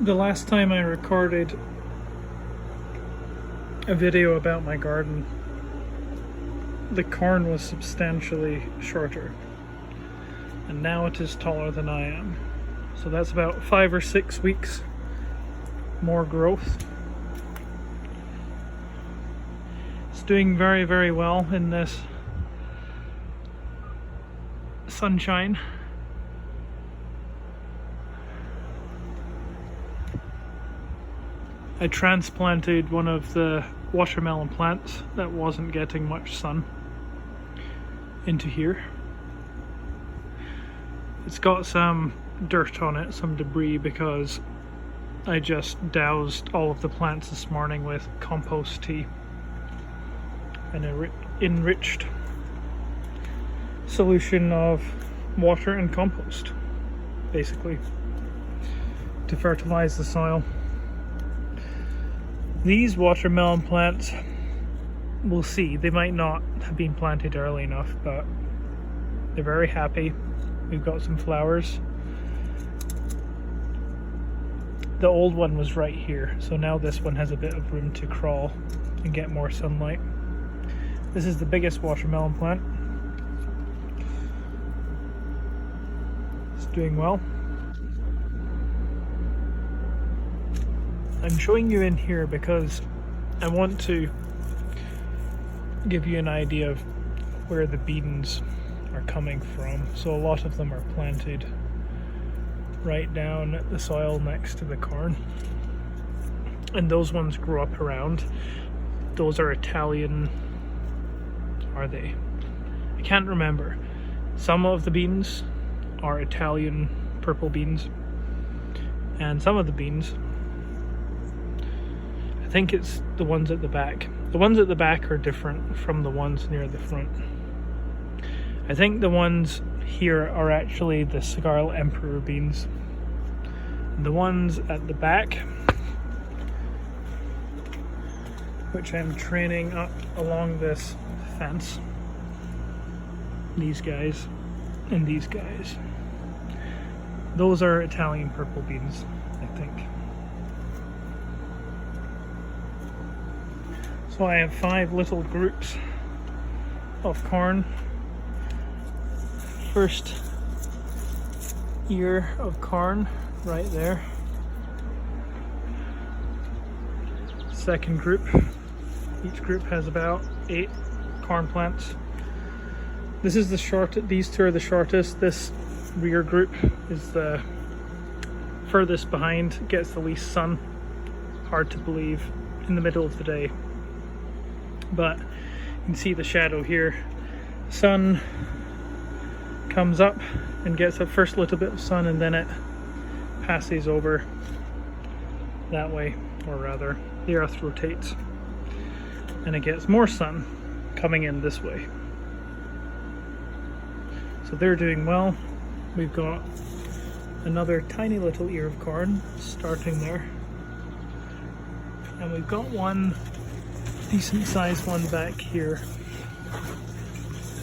The last time I recorded a video about my garden, the corn was substantially shorter, and now it is taller than I am. So that's about 5 or 6 weeks more growth. It's doing very, very well in this sunshine. I transplanted one of the watermelon plants that wasn't getting much sun into here. It's got some dirt on it, some debris, because I just doused all of the plants this morning with compost tea, an enriched solution of water and compost, basically, to fertilize the soil. These watermelon plants, we'll see, they might not have been planted early enough, but they're very happy. We've got some flowers. The old one was right here, so now this one has a bit of room to crawl and get more sunlight. This is the biggest watermelon plant. It's doing well. I'm showing you in here because I want to give you an idea of where the beans are coming from. So a lot of them are planted right down at the soil next to the corn, and those ones grow up around. Those are Italian, are they? I can't remember. Some of the beans are Italian purple beans, and some of the beans, I think it's the ones at the back. The ones at the back are different from the ones near the front. I think the ones here are actually the Scarlet Emperor beans. And the ones at the back, which I'm training up along this fence, these guys and these guys, those are Italian purple beans, I think. So I have 5 little groups of corn. First ear of corn right there. Second group. Each group has about 8 corn plants. This is the short. These 2 are the shortest. This rear group is the furthest behind, gets the least sun. Hard to believe in the middle of the day. But you can see the shadow here. Sun comes up and gets a first little bit of sun, and then it passes over that way, or rather the earth rotates and it gets more sun coming in this way. So they're doing well. We've got another tiny little ear of corn starting there, and we've got one decent sized one back here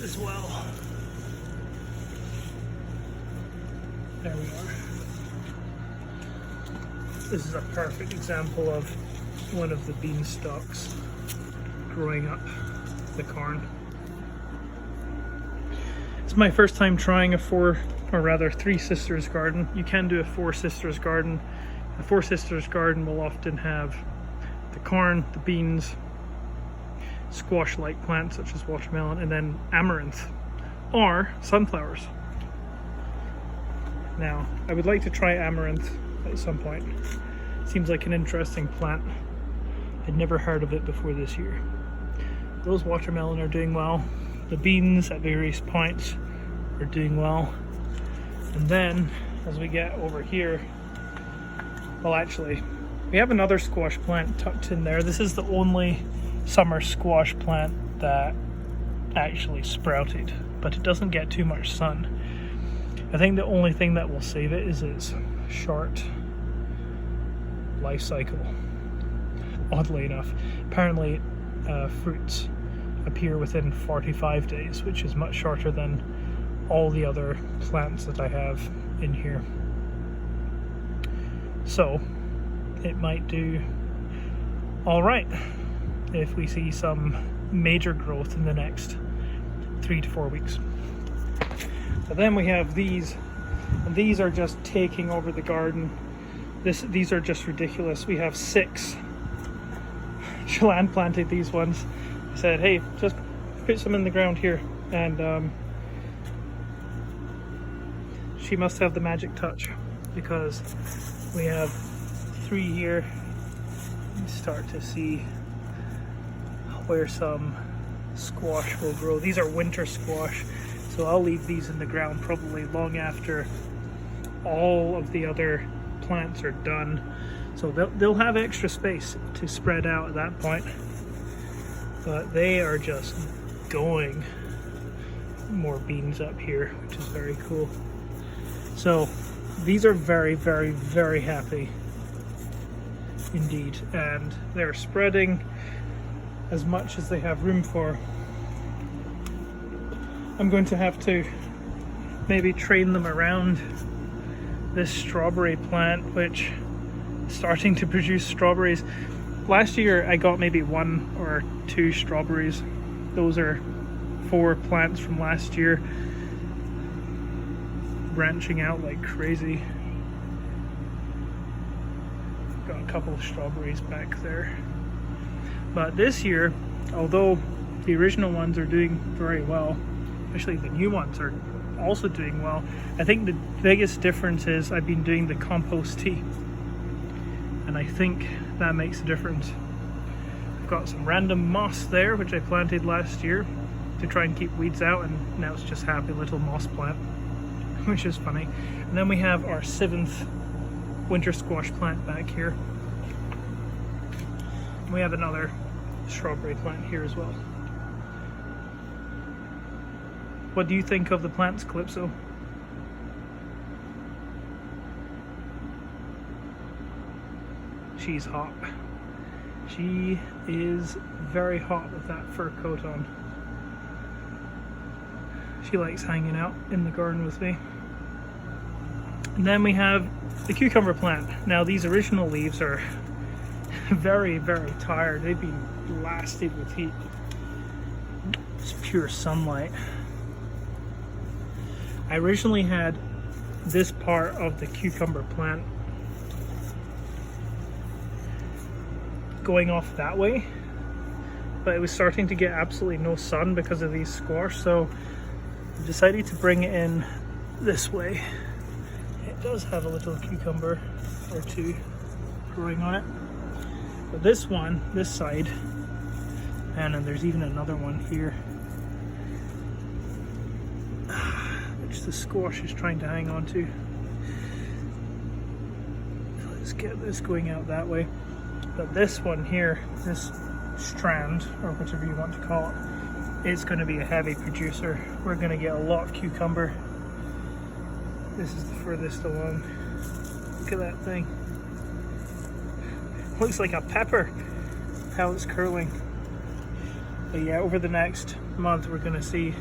as well. There we are. This is a perfect example of one of the bean stalks growing up the corn. It's my first time trying a 3 sisters garden. You can do a 4 sisters garden. A 4 sisters garden will often have the corn, the beans, squash-like plants such as watermelon, and then amaranth or sunflowers. Now, I would like to try amaranth at some point. Seems like an interesting plant. I'd never heard of it before this year. Those watermelon are doing well. The beans at various points are doing well. And then, as we get over here, well, actually, we have another squash plant tucked in there. This is the only summer squash plant that actually sprouted, but it doesn't get too much sun. I think the only thing that will save it is its short life cycle. Oddly enough, apparently fruits appear within 45 days, which is much shorter than all the other plants that I have in here. So it might do all right if we see some major growth in the next 3 to 4 weeks. But then we have these, and these are just taking over the garden. These are just ridiculous. We have 6. Shalane planted these ones. I said, hey, just put some in the ground here, and she must have the magic touch, because we have 3 here. You start to see where some squash will grow. These are winter squash, so I'll leave these in the ground probably long after all of the other plants are done, so they'll have extra space to spread out at that point. But they are just going. More beans up here, which is very cool. So these are very, very, very happy indeed, and they're spreading as much as they have room for. I'm going to have to maybe train them around this strawberry plant, which is starting to produce strawberries. Last year I got maybe 1 or 2 strawberries. Those are 4 plants from last year, branching out like crazy. Got a couple of strawberries back there. But this year, although the original ones are doing very well, especially the new ones are also doing well, I think the biggest difference is I've been doing the compost tea, and I think that makes a difference. I've got some random moss there, which I planted last year to try and keep weeds out, and now it's just a happy little moss plant, which is funny. And then we have our 7th winter squash plant back here. We have another strawberry plant here as well. What do you think of the plants, Calypso? She's hot. She is very hot with that fur coat on. She likes hanging out in the garden with me. And then we have the cucumber plant. Now these original leaves are very, very tired. They've been blasted with heat. It's pure sunlight. I originally had this part of the cucumber plant going off that way, but it was starting to get absolutely no sun because of these squash, so I decided to bring it in this way. It does have a little cucumber or 2 growing on it, but this one, this side, and then there's even another one here, which the squash is trying to hang on to. Let's get this going out that way. But this one here, this strand, or whatever you want to call it, is going to be a heavy producer. We're going to get a lot of cucumber. This is the furthest along. Look at that thing. Looks like a pepper, how it's curling. But yeah, over the next month we're going to see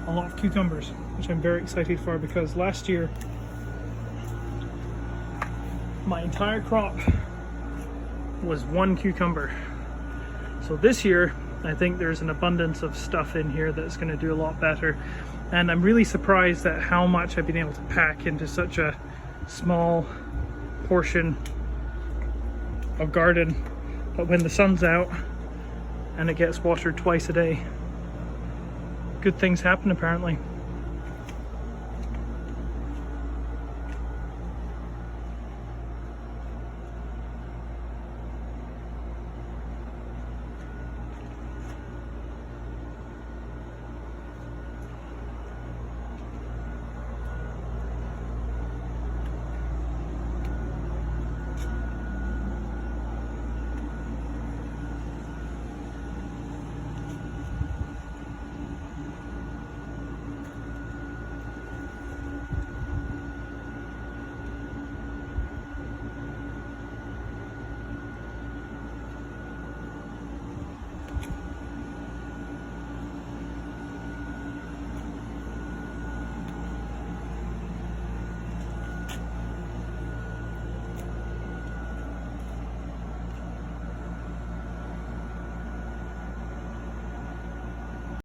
a lot of cucumbers, which I'm very excited for, because last year my entire crop was 1 cucumber. So this year I think there's an abundance of stuff in here that's going to do a lot better, and I'm really surprised at how much I've been able to pack into such a small portion of garden. But when the sun's out and it gets watered twice a day, good things happen apparently.